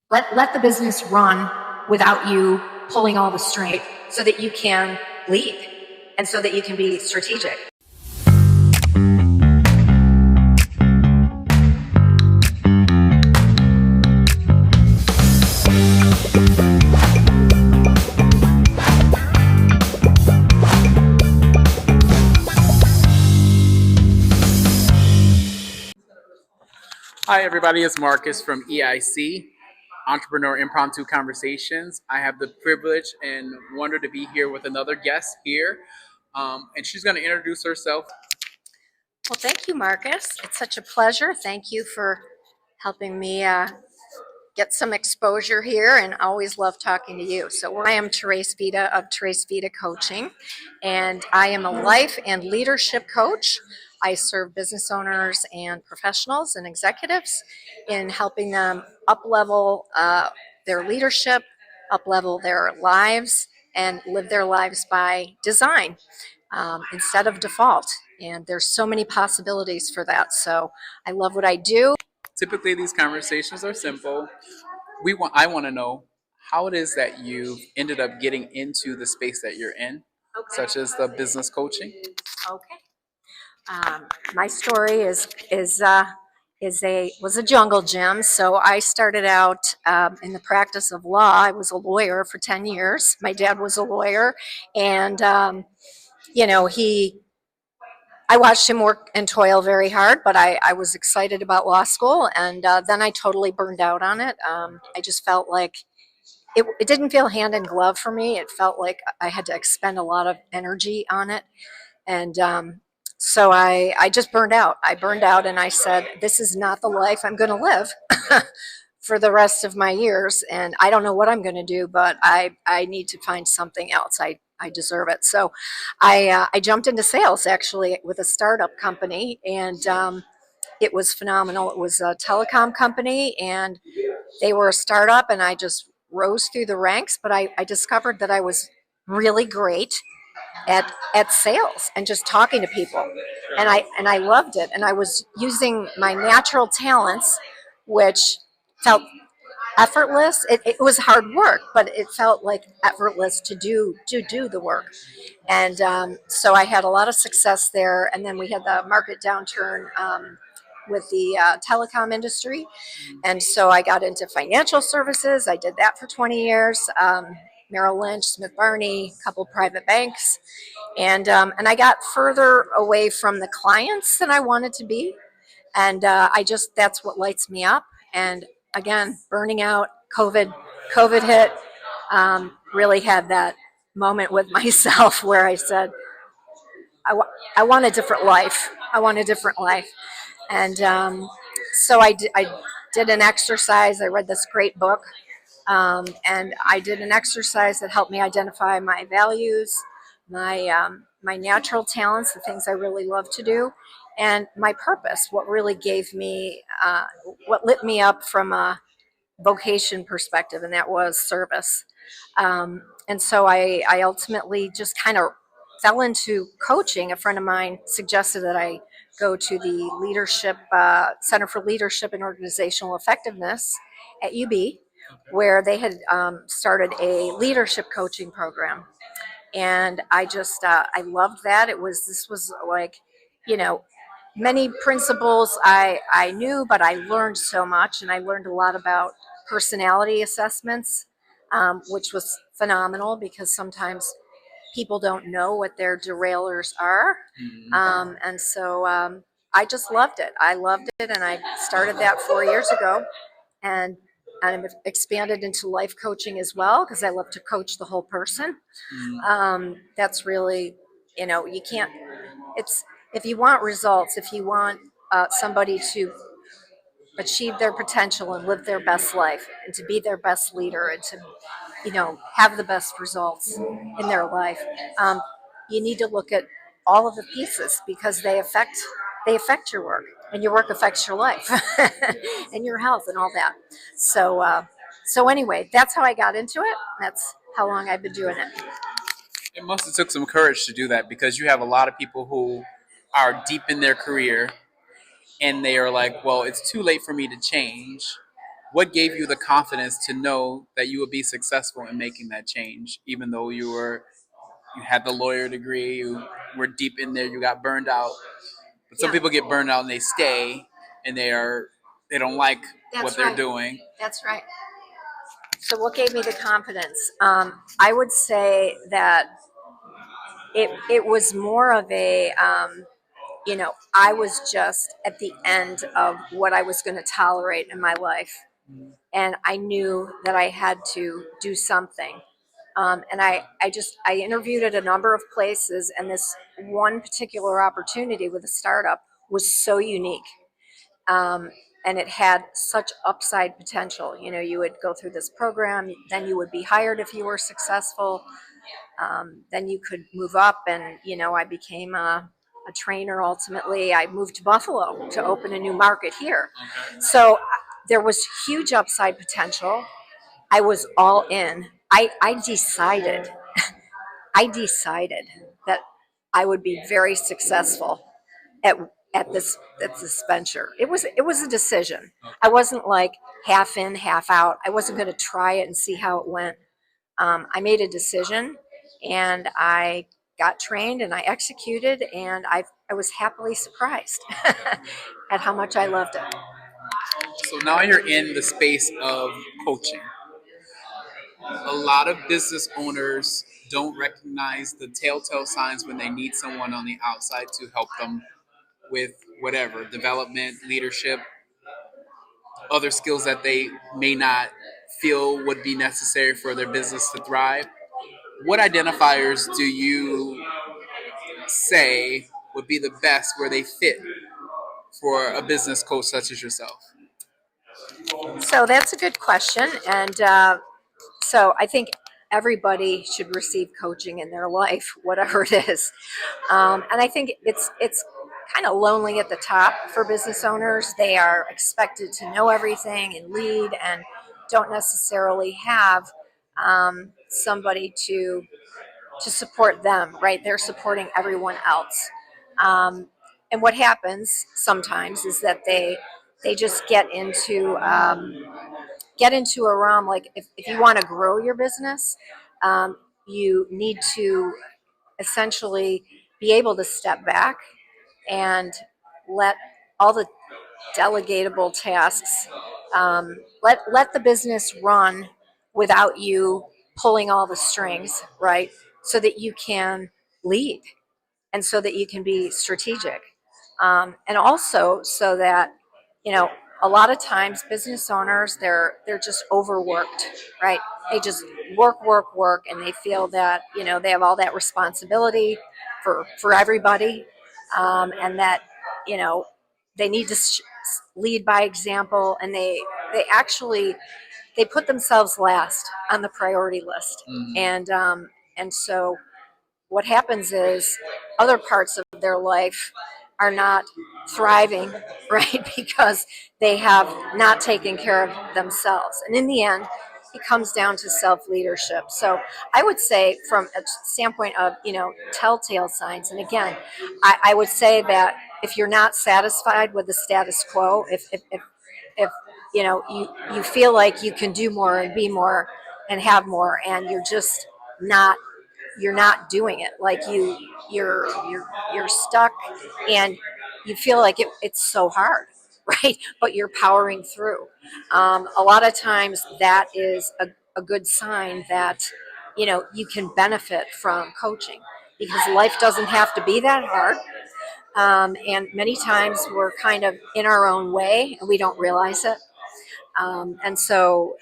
Let the business run without you pulling all the strength so that you can lead and so that you can be strategic. Hi, everybody. It's Marcus from EIC, Entrepreneur Impromptu Conversations. I have the privilege and wonder to be here with another guest here, and she's going to introduce herself. Well, thank you, Marcus. It's such a pleasure. Thank you for helping me get some exposure here, and always love talking to you. So I am Therese Vita of Therese Vita Coaching, and I am a life and leadership coach. I serve business owners and professionals and executives in helping them up-level their leadership, up-level their lives, and live their lives by design instead of default. And there's so many possibilities for that. So I love what I do. Typically, these conversations are simple. I want to know how it is that you've ended up getting into the space that you're in, such as the business coaching. Okay. My story was a jungle gym. So I started out in the practice of law. I was a lawyer for 10 years. My dad was a lawyer, and I watched him work and toil very hard, but I was excited about law school, and then I totally burned out on it. I just felt like it didn't feel hand in glove for me. It felt like I had to expend a lot of energy on it, and so I just burned out. I burned out, and I said, this is not the life I'm going to live for the rest of my years, and I don't know what I'm going to do, but I need to find something else. I deserve it. So I jumped into sales, actually, with a startup company, and it was phenomenal. It was a telecom company, and they were a startup, and I just rose through the ranks, but I discovered that I was really great at sales and just talking to people, and I loved it, and I was using my natural talents, which felt effortless. It was hard work, but it felt like effortless to do the work. And so I had a lot of success there. And then we had the market downturn with the telecom industry. And so I got into financial services. I did that for 20 years. Merrill Lynch, Smith Barney, a couple private banks. And I got further away from the clients than I wanted to be. And that's what lights me up. And again, burning out, COVID hit, really had that moment with myself where I said, I want a different life. I want a different life. And so I did an exercise. I read this great book, and I did an exercise that helped me identify my values, my natural talents, the things I really love to do, and my purpose, what really gave me, what lit me up from a vocation perspective, and that was service. And so I ultimately just kind of fell into coaching. A friend of mine suggested that I go to the leadership Center for Leadership and Organizational Effectiveness at UB, where they had started a leadership coaching program. And I just I loved that. This was like, many principles I knew, but I learned so much, and I learned a lot about personality assessments, which was phenomenal because sometimes people don't know what their derailers are. And so I just loved it. I loved it, and I started that 4 years ago, and I've expanded into life coaching as well because I love to coach the whole person. That's really, you can't, if you want results, if you want somebody to achieve their potential and live their best life and to be their best leader and to, have the best results in their life, you need to look at all of the pieces because they affect your work, and your work affects your life and your health and all that. So anyway, that's how I got into it. That's how long I've been doing it. It must have took some courage to do that because you have a lot of people who are deep in their career and they are like, well, it's too late for me to change. what gave you the confidence to know that you would be successful in making that change, even though you had the lawyer degree, you were deep in there, you got burned out. But some Yeah. people get burned out and they stay, and they don't like That's what they're right. doing. That's right. So what gave me the confidence? I would say that it was more of a, I was just at the end of what I was going to tolerate in my life. And I knew that I had to do something. And I interviewed at a number of places, and this one particular opportunity with a startup was so unique. And it had such upside potential. You would go through this program, then you would be hired if you were successful. Then you could move up, and I became a trainer. Ultimately, I moved to Buffalo to open a new market here. So there was huge upside potential. I was all in. I decided I decided that I would be very successful at this venture. It was a decision. I wasn't like half in, half out. I wasn't going to try it and see how it went. I made a decision, and I got trained, and I executed, and I was happily surprised at how much I loved it. So now you're in the space of coaching. A lot of business owners don't recognize the telltale signs when they need someone on the outside to help them with whatever development, leadership, other skills that they may not feel would be necessary for their business to thrive. What identifiers do you say would be the best where they fit for a business coach such as yourself? So that's a good question, and so I think everybody should receive coaching in their life, whatever it is. And I think it's kind of lonely at the top for business owners. They are expected to know everything and lead, and don't necessarily have somebody to support them. Right? They're supporting everyone else. And what happens sometimes is that they just get into a realm, like if you want to grow your business, you need to essentially be able to step back and let all the delegatable tasks, let the business run without you pulling all the strings, right? So that you can lead, and so that you can be strategic, and also so that you know a lot of times business owners, they're just overworked, right? They just work, and they feel that they have all that responsibility for everybody, and that you know they need to lead by example, and they actually they put themselves last on the priority list. Mm-hmm. And so what happens is other parts of their life are not thriving, right? Because they have not taken care of themselves. And in the end, it comes down to self leadership. So I would say, from a standpoint of, telltale signs, and again, I would say that if you're not satisfied with the status quo, if you feel like you can do more and be more and have more, and not you're not doing it, like you're stuck, and you feel like it's so hard, right? But you're powering through. A lot of times that is a good sign that you can benefit from coaching, because life doesn't have to be that hard. And many times we're kind of in our own way and we don't realize it. And so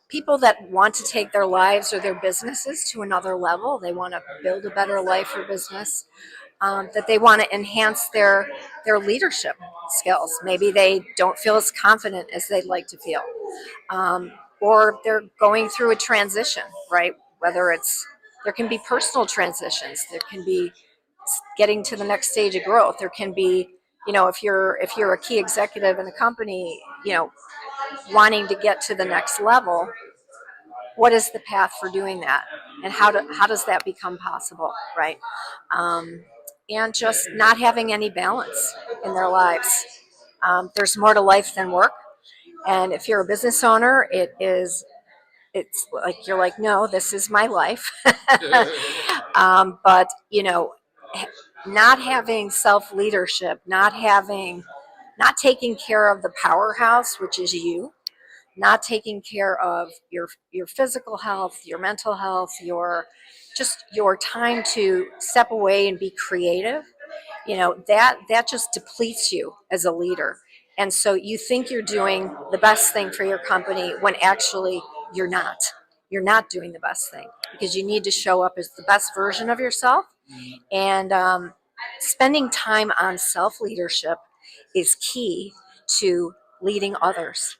people that want to take their lives or their businesses to another level, they want to build a better life for business, that they want to enhance their leadership skills. Maybe they don't feel as confident as they'd like to feel, or they're going through a transition, right? There can be personal transitions, there can be getting to the next stage of growth, there can be, if you're a key executive in a company, wanting to get to the next level. What is the path for doing that, and how does that become possible, right? And just not having any balance in their lives. There's more to life than work, And if you're a business owner, it's like you're like, no, this is my life. But not having self leadership, not taking care of the powerhouse, which is you, not taking care of your physical health, your mental health, your time to step away and be creative, that just depletes you as a leader. And so you think you're doing the best thing for your company when actually you're not. You're not doing the best thing, because you need to show up as the best version of yourself. And spending time on self leadership is key to leading others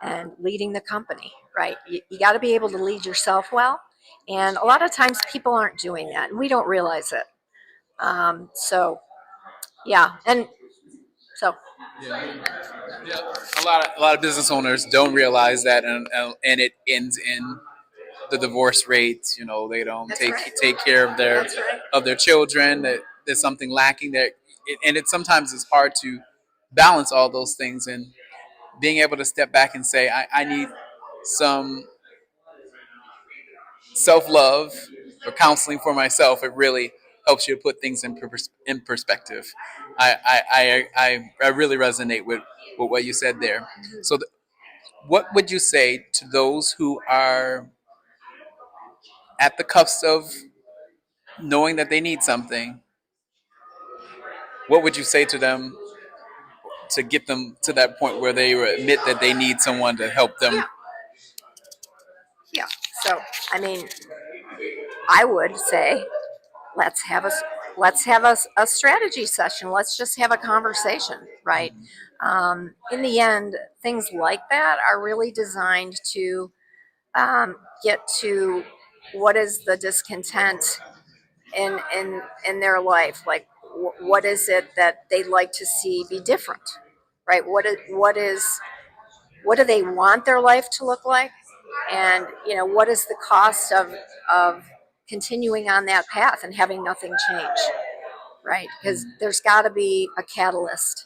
and leading the company, right? You got to be able to lead yourself well. And a lot of times people aren't doing that, and we don't realize it. So, yeah. And so, Yeah, a lot of business owners don't realize that, and it ends in the divorce rates. They don't that's take right. take care of their That's right. of their children. That there's something lacking there, and it sometimes it's hard to balance all those things, and being able to step back and say, I need some self love or counseling for myself. It really helps you to put things in perspective. I really resonate with what you said there. So, what would you say to those who are at the cusp of knowing that they need something? What would you say to them to get them to that point where they admit that they need someone to help them? Yeah. Yeah. So, I mean, I would say let's have a a strategy session. Let's just have a conversation, right? In the end, things like that are really designed to get to what is the discontent in their life. Like, what is it that they'd like to see be different, right? What do they want their life to look like, and what is the cost of continuing on that path and having nothing change, right? Because there's got to be a catalyst.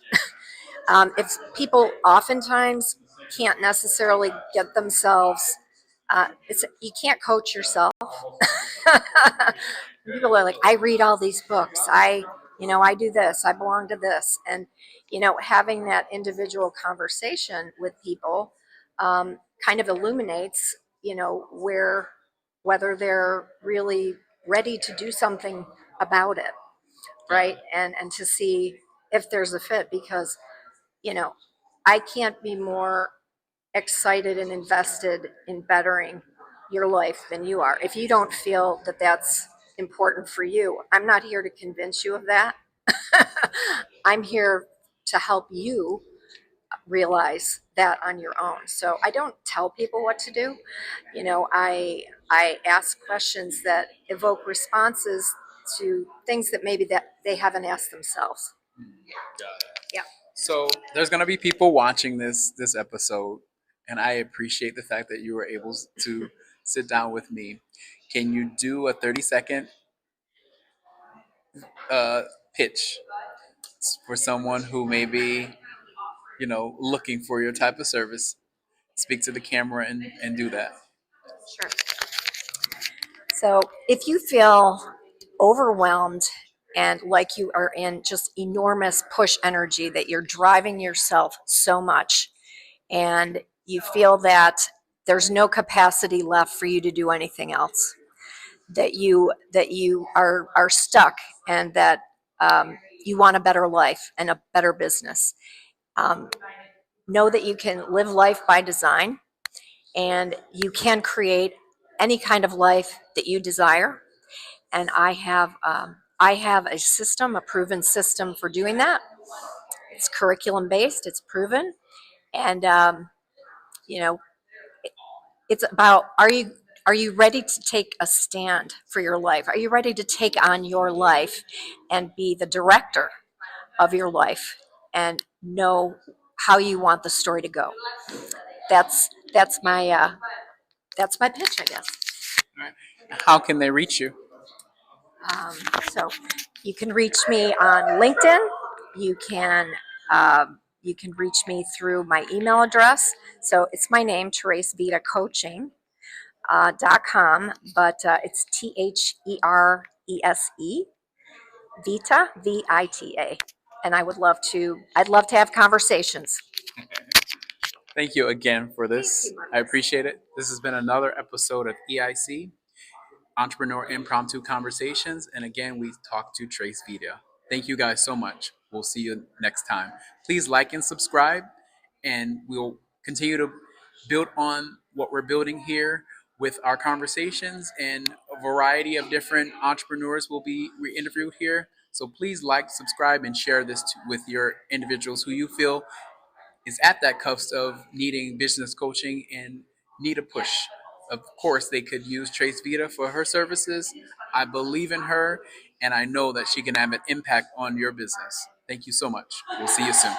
If people oftentimes can't necessarily get themselves, you can't coach yourself. People are like, I read all these books. I do this. I belong to this, and having that individual conversation with people kind of illuminates, whether they're really ready to do something about it, right? And to see if there's a fit, because you know I can't be more excited and invested in bettering your life than you are. If you don't feel that that's important for you, I'm not here to convince you of that. I'm here to help you realize that on your own. So I don't tell people what to do. I ask questions that evoke responses to things that maybe that they haven't asked themselves. Yeah. So there's gonna be people watching this episode, and I appreciate the fact that you were able to sit down with me. Can you do a 30-second pitch for someone who may be, looking for your type of service? Speak to the camera and do that. Sure. So if you feel overwhelmed and like you are in just enormous push energy, that you're driving yourself so much, and you feel that there's no capacity left for you to do anything else, that you are stuck, and that you want a better life and a better business, know that you can live life by design, and you can create any kind of life that you desire. And I have a system, a proven system for doing that. It's curriculum based. It's proven, and you know, it's about, are you ready to take a stand for your life? Are you ready to take on your life and be the director of your life and know how you want the story to go? That's my pitch, I guess. All right. How can they reach you? So you can reach me on LinkedIn. You can You can reach me through my email address. So it's my name, Therese Vita Coaching. .com, but it's THERESE Vita VITA, and I'd love to have conversations. Thank you again for this. Thank you, Marcus. I appreciate it. This has been another episode of EIC, Entrepreneur Impromptu Conversations. And again, we talked to Therese Vita. Thank you guys so much. We'll see you next time. Please like and subscribe, and we'll continue to build on what we're building here with our conversations, and a variety of different entrepreneurs will be interviewed here. So please like, subscribe, and share this with your individuals who you feel is at that cusp of needing business coaching and need a push. Of course, they could use Therese Vita for her services. I believe in her, and I know that she can have an impact on your business. Thank you so much. We'll see you soon.